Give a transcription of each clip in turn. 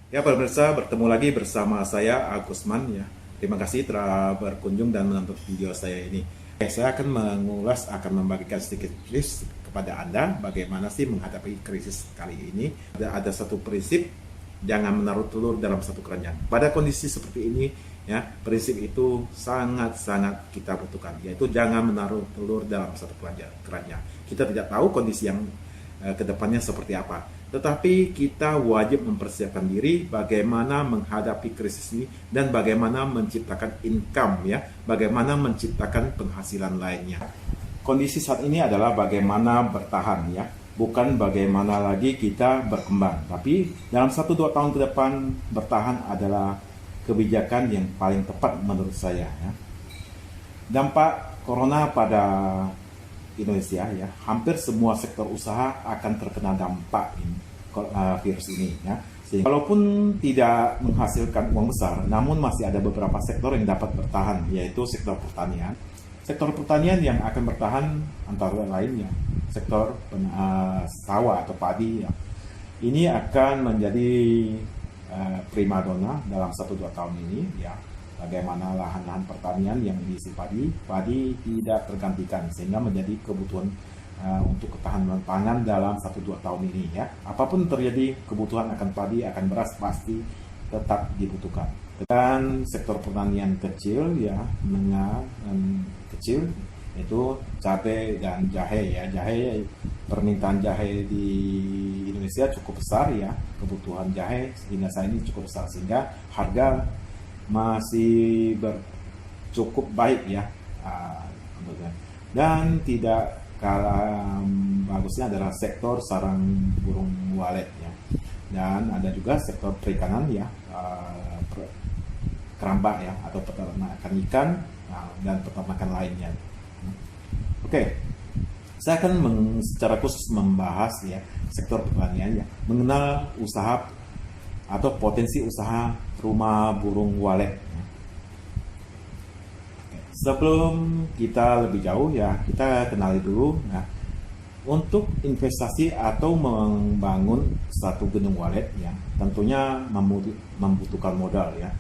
Ya, pemirsa, bertemu lagi bersama saya Agusman ya. Terima kasih telah berkunjung dan menonton video saya ini. Saya akan mengulas, akan membagikan sedikit tips kepada Anda bagaimana sih menghadapi krisis kali ini. Ada satu prinsip, jangan menaruh telur dalam satu keranjang. Pada kondisi seperti ini, ya, prinsip itu sangat-sangat kita butuhkan, yaitu jangan menaruh telur dalam satu keranjang. Kita tidak tahu kondisi yang kedepannya seperti apa. Tetapi kita wajib mempersiapkan diri bagaimana menghadapi krisis ini dan bagaimana menciptakan income ya, bagaimana menciptakan penghasilan lainnya. Kondisi saat ini adalah bagaimana bertahan ya, bukan bagaimana lagi kita berkembang. Tapi dalam 1-2 tahun ke depan bertahan adalah kebijakan yang paling tepat menurut saya ya. Dampak corona pada Indonesia ya, hampir semua sektor usaha akan terkena dampak virus ini ya. Sehingga walaupun tidak menghasilkan uang besar, namun masih ada beberapa sektor yang dapat bertahan, yaitu sektor pertanian. Sektor pertanian yang akan bertahan antara lain ya, sektor sawah atau padi ya. Ini akan menjadi primadona dalam 1-2 tahun ini ya. Bagaimana lahan-lahan pertanian yang diisi padi tidak tergantikan sehingga menjadi kebutuhan untuk ketahanan pangan dalam 1-2 tahun ini ya. Apapun terjadi, kebutuhan akan padi, akan beras pasti tetap dibutuhkan. Dan sektor pertanian kecil ya, menengah dan kecil itu cabai dan jahe ya. Jahe, permintaan jahe di Indonesia cukup besar ya. Kebutuhan jahe hingga saat ini cukup besar sehingga harga masih cukup baik ya, dan tidak kalah bagusnya adalah sektor sarang burung walet ya, dan ada juga sektor perikanan ya, keramba ya atau peternakan ikan dan peternakan lainnya. Oke, saya akan secara khusus membahas ya sektor pertanian ya, mengenal usaha atau potensi usaha rumah burung walet. Sebelum kita lebih jauh ya, kita kenali dulu ya, untuk investasi atau membangun satu gedung walet ya, tentunya membutuhkan modal ya.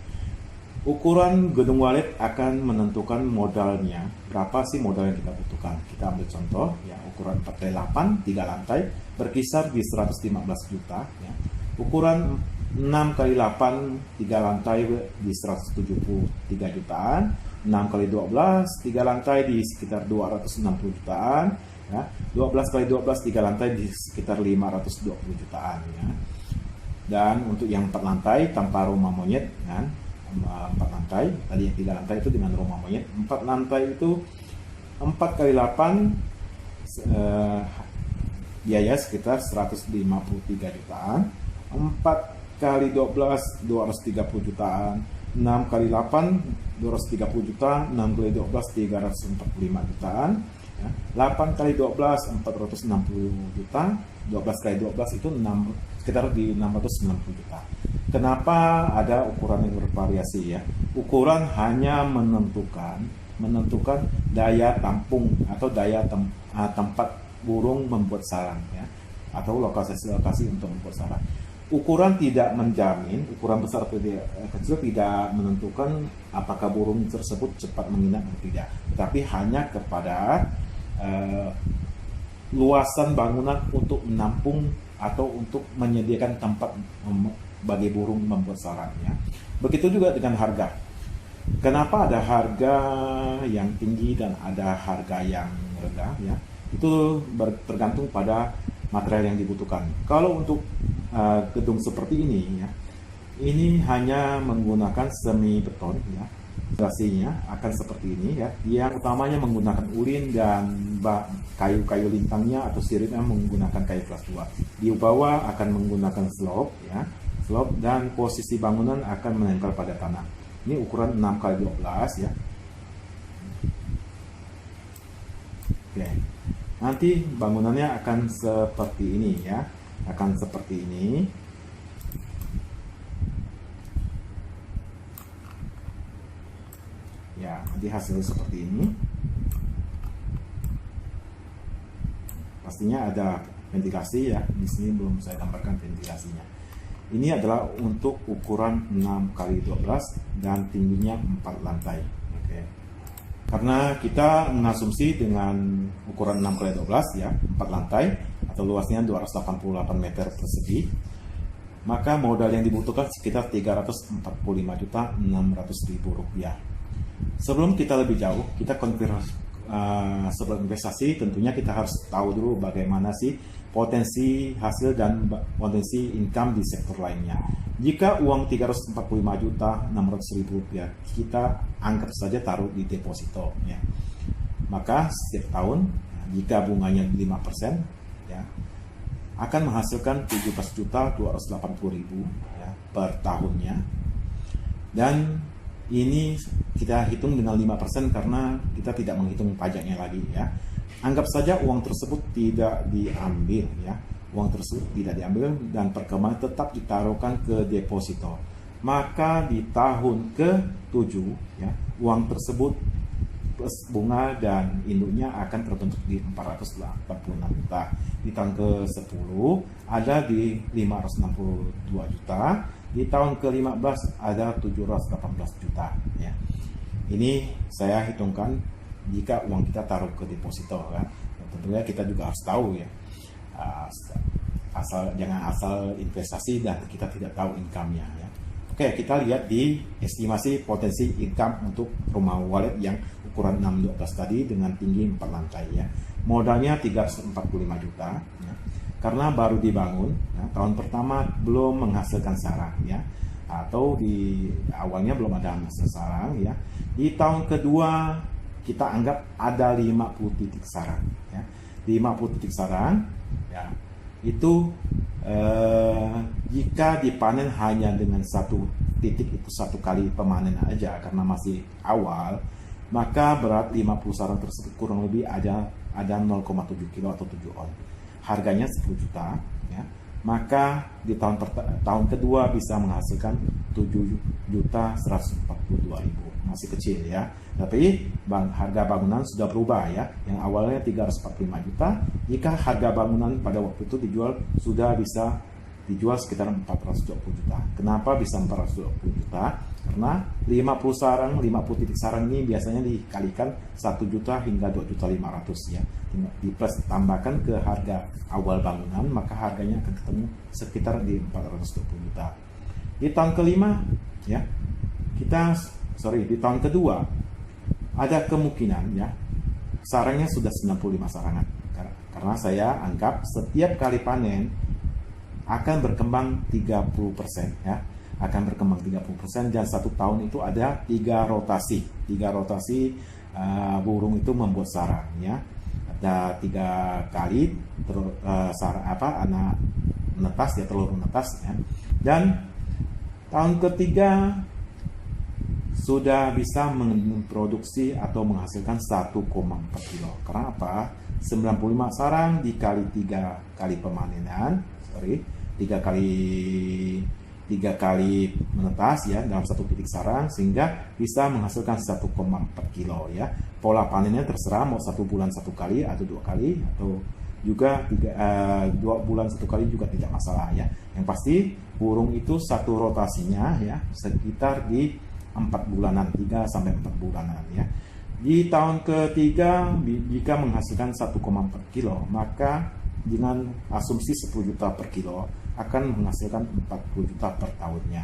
Ukuran gedung walet akan menentukan modalnya. Berapa sih modal yang kita butuhkan? Kita ambil contoh ya, ukuran 4x8 3 lantai berkisar di 115 juta ya. Ukuran 6x8 3 lantai di 173 jutaan, 6x12 3 lantai di sekitar 260 jutaan ya. 12x12 3 lantai di sekitar 520 jutaan ya. Dan untuk yang 4 lantai tanpa rumah monyet kan, 4 lantai tadi yang 3 lantai itu dengan rumah monyet, 4 lantai itu 4x8 biaya sekitar 153 jutaan, 4 kali 12 230 jutaan, 6 kali 8 230 juta, 6 kali 12 345 jutaan ya. 8 kali 12 460 juta, 12 kali 12 itu sekitar di 690 juta. Kenapa ada ukuran yang bervariasi ya? Ukuran hanya menentukan daya tampung atau daya tempat burung membuat sarang ya, atau lokasi untuk membuat sarang. Ukuran tidak menjamin, ukuran besar atau kecil tidak menentukan apakah burung tersebut cepat menginap atau tidak, tetapi hanya kepada luasan bangunan untuk menampung atau untuk menyediakan tempat bagi burung membuat sarangnya. Begitu juga dengan harga. Kenapa ada harga yang tinggi dan ada harga yang rendah ya? Itu tergantung pada material yang dibutuhkan. Kalau untuk gedung seperti ini ya, ini hanya menggunakan semi beton ya. Fondasinya akan seperti ini ya. Yang utamanya menggunakan ulin dan kayu-kayu lintangnya atau siripnya menggunakan kayu kelas 2. Di bawah akan menggunakan slope ya. Slope dan posisi bangunan akan menempel pada tanah. Ini ukuran 6x12 ya. Oke. Nanti bangunannya akan seperti ini ya. Akan seperti ini. Ya, nanti hasilnya seperti ini. Pastinya ada ventilasi ya. Di sini belum saya gambarkan ventilasinya. Ini adalah untuk ukuran 6x12 dan tingginya 4 lantai. Oke. Karena kita mengasumsi dengan ukuran 6x12 ya, 4 lantai atau luasnya 288 meter persegi, maka modal yang dibutuhkan sekitar Rp345.600.000. Sebelum kita lebih jauh, kita konfirmasi sebelum investasi, tentunya kita harus tahu dulu bagaimana sih potensi hasil dan potensi income di sektor lainnya. Jika uang Rp345.600.000 kita anggap saja taruh di deposito ya, maka setiap tahun jika bunganya 5% ya, akan menghasilkan Rp17.280.000 ya, per tahunnya. Dan ini kita hitung dengan 5% karena kita tidak menghitung pajaknya lagi ya. Anggap saja uang tersebut tidak diambil ya. Uang tersebut tidak diambil dan perkembangan tetap ditaruhkan ke deposito. Maka di tahun ke-7 ya, uang tersebut plus bunga dan induknya akan terbentuk di 486 juta. Di tahun ke-10 ada di 562 juta. Di tahun ke-15 ada 718 juta ya. Ini saya hitungkan jika uang kita taruh ke deposito kan. Tentunya kita juga harus tahu ya. Jangan asal investasi dan kita tidak tahu income-nya ya. Oke, kita lihat di estimasi potensi income untuk rumah wallet yang ukuran 6x12 tadi dengan tinggi 4 lantai ya. Modalnya 345 juta ya. Karena baru dibangun ya, tahun pertama belum menghasilkan sarang ya, atau di awalnya belum ada hasil sarang ya. Di tahun kedua kita anggap ada 50 titik sarang ya. 50 titik sarang ya, itu jika dipanen hanya dengan satu titik, itu satu kali pemanen aja karena masih awal, maka berat 50 sarang tersebut kurang lebih ada 0,7 kilo atau 7 on. Harganya 10 juta ya. Maka di tahun kedua bisa menghasilkan 7.142.000. Masih kecil ya. Tapi harga bangunan sudah berubah ya. Yang awalnya 345 juta, jika harga bangunan pada waktu itu sudah bisa dijual sekitar 420 juta. Kenapa bisa 420 juta? Karena 50 sarang, 50 titik sarang ini biasanya dikalikan 1 juta hingga 2.500.000 ya. Tambahkan ke harga awal bangunan, maka harganya akan ketemu sekitar di 420 juta. Di tahun kelima ya, di tahun kedua ada kemungkinan ya sarangnya sudah 95 sarangan. Karena saya anggap setiap kali panen akan berkembang 30% ya. Akan berkembang 30% dan 1 tahun itu ada 3 rotasi. 3 rotasi burung itu membuat sarang ya. Ada 3 kali anak menetas ya, telur menetas ya. Dan tahun ketiga sudah bisa memproduksi atau menghasilkan 1,4 kilo. Karena apa? 95 sarang dikali 3 kali pemanenan, 3 kali menetas ya dalam satu titik sarang, sehingga bisa menghasilkan 1,4 kilo ya. Pola panennya terserah mau 1 bulan 1 kali atau 2 kali, atau juga 2 bulan 1 kali juga tidak masalah ya. Yang pasti burung itu satu rotasinya ya sekitar di 4 bulanan, 3 sampai 4 bulanan ya. Di tahun ketiga jika menghasilkan 1,4 kilo, maka dengan asumsi 10 juta per kilo akan menghasilkan 40 juta per tahunnya.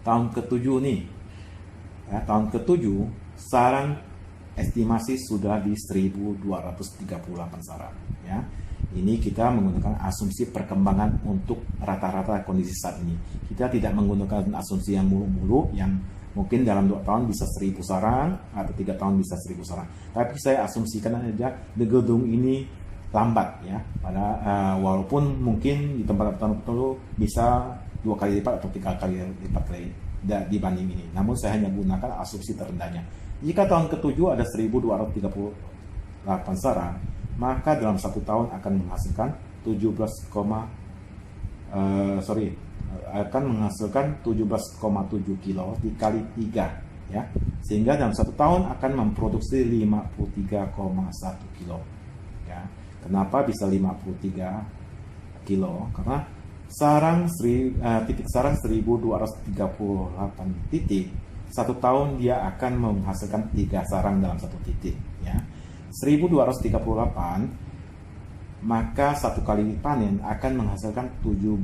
Tahun ke-7 nih ya, tahun ke-7 sarang estimasi sudah di 1.238 sarang ya. Ini kita menggunakan asumsi perkembangan untuk rata-rata kondisi saat ini. Kita tidak menggunakan asumsi yang mulu-mulu yang mungkin dalam 2 tahun bisa 1.000 sarang atau 3 tahun bisa 1.000 sarang. Tapi saya asumsikan aja di gedung ini lambat ya. Walaupun mungkin di tempat tertentu bisa 2 kali lipat atau 3 kali lipat dibanding ini. Namun saya hanya gunakan asumsi terendahnya. Jika tahun ke-7 ada 1.238 sarang, maka dalam 1 tahun akan menghasilkan 17,7 kilo dikali 3 ya, sehingga dalam 1 tahun akan memproduksi 53,1 kilo ya. Kenapa bisa 53 kilo? Karena titik sarang 1238 titik, satu tahun dia akan menghasilkan 3 sarang dalam satu titik ya. 1238, maka satu kali panen akan menghasilkan 17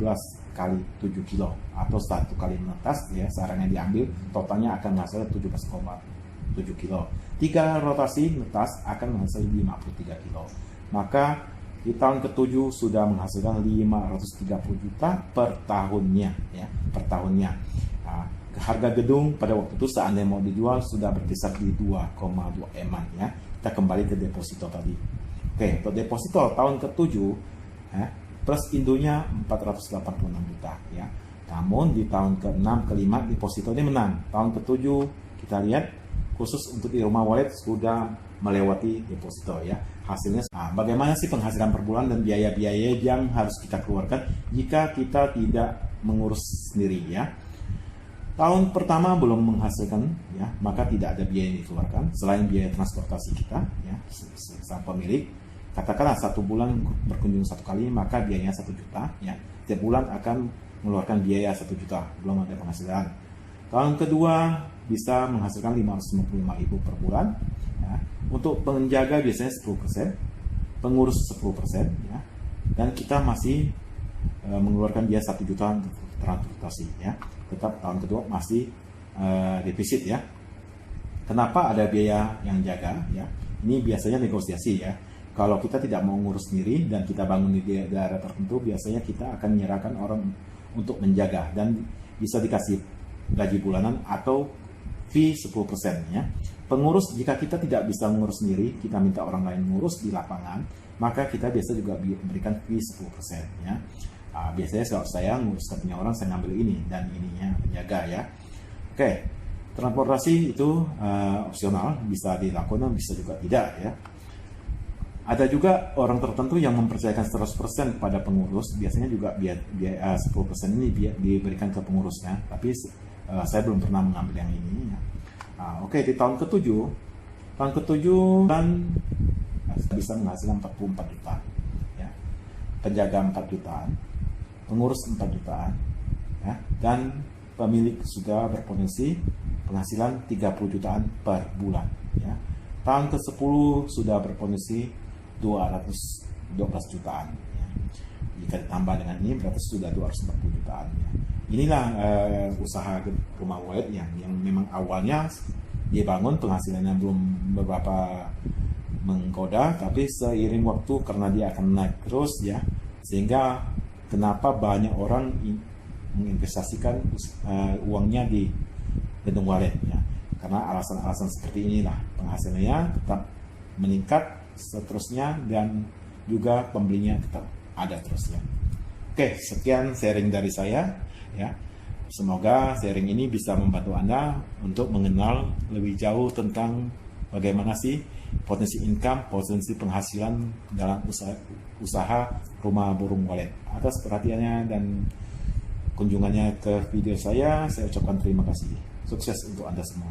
kali 7 kilo, atau satu kali menetas ya, sarangnya diambil totalnya akan menghasilkan 17,7 kilo. 3 rotasi menetas akan menghasilkan 53 kilo. Maka di tahun ke-7 sudah menghasilkan 530 juta per tahunnya ya, per tahunnya. Nah, harga gedung pada waktu itu seandainya mau dijual sudah berkisar di 2,2 M ya. Kita kembali ke deposito tadi. Oke, untuk deposito tahun ke-7 ya, plus indonya 486 juta ya. Namun di tahun ke-6, ke-5 deposito ini menang. Tahun ke-7 kita lihat khusus untuk di rumah wallet sudah melewati deposito ya. Hasilnya bagaimana sih penghasilan per bulan dan biaya-biaya yang harus kita keluarkan jika kita tidak mengurus sendiri ya. Tahun pertama belum menghasilkan ya, maka tidak ada biaya yang dikeluarkan selain biaya transportasi kita ya, sang pemilik. Katakanlah 1 bulan berkunjung 1 kali, maka biayanya 1 juta ya. Setiap bulan akan mengeluarkan biaya 1 juta, belum ada penghasilan. Tahun kedua bisa menghasilkan 555.000 per bulan ya. Untuk penjaga biasanya 10%, pengurus 10% ya. Dan kita masih mengeluarkan biaya 1 juta untuk transportasi ya. Tetap tahun kedua masih defisit ya. Kenapa ada biaya yang jaga ya? Ini biasanya negosiasi ya. Kalau kita tidak mau ngurus sendiri dan kita bangun di daerah tertentu, biasanya kita akan menyerahkan orang untuk menjaga dan bisa dikasih gaji bulanan atau fee 10% ya. Pengurus, jika kita tidak bisa mengurus sendiri, kita minta orang lain mengurus di lapangan, maka kita biasa juga memberikan fee 10% ya. Biasanya kalau saya ngurus punya orang, saya ngambil ini dan ininya penjaga ya. Oke, transportasi itu opsional, bisa dilakukan, bisa juga tidak ya. Ada juga orang tertentu yang mempercayakan 100% kepada pengurus, biasanya juga biaya 10% ini diberikan ke pengurusnya, tapi saya belum pernah mengambil yang ini ya. Oke, di tahun ke-7 kan bisa menghasilkan 44 juta ya. Penjaga 4 jutaan, pengurus 4 jutaan ya, dan pemilik sudah berpotensi penghasilan 30 jutaan per bulan ya. Tahun ke-10 sudah berpotensi 212 jutaan ya. Jika ditambah dengan ini berarti sudah 240 jutaan ya. Inilah usaha rumah wallet yang memang awalnya dibangun penghasilannya belum beberapa menggoda, tapi seiring waktu karena dia akan naik terus ya, sehingga kenapa banyak orang menginvestasikan uangnya di gedung wallet ya, karena alasan-alasan seperti inilah penghasilannya tetap meningkat seterusnya dan juga pembelinya tetap ada terus ya. Oke, sekian sharing dari saya ya. Semoga sharing ini bisa membantu Anda untuk mengenal lebih jauh tentang bagaimana sih potensi income, potensi penghasilan dalam usaha rumah burung wallet. Atas perhatiannya dan kunjungannya ke video saya ucapkan terima kasih. Sukses untuk Anda semua.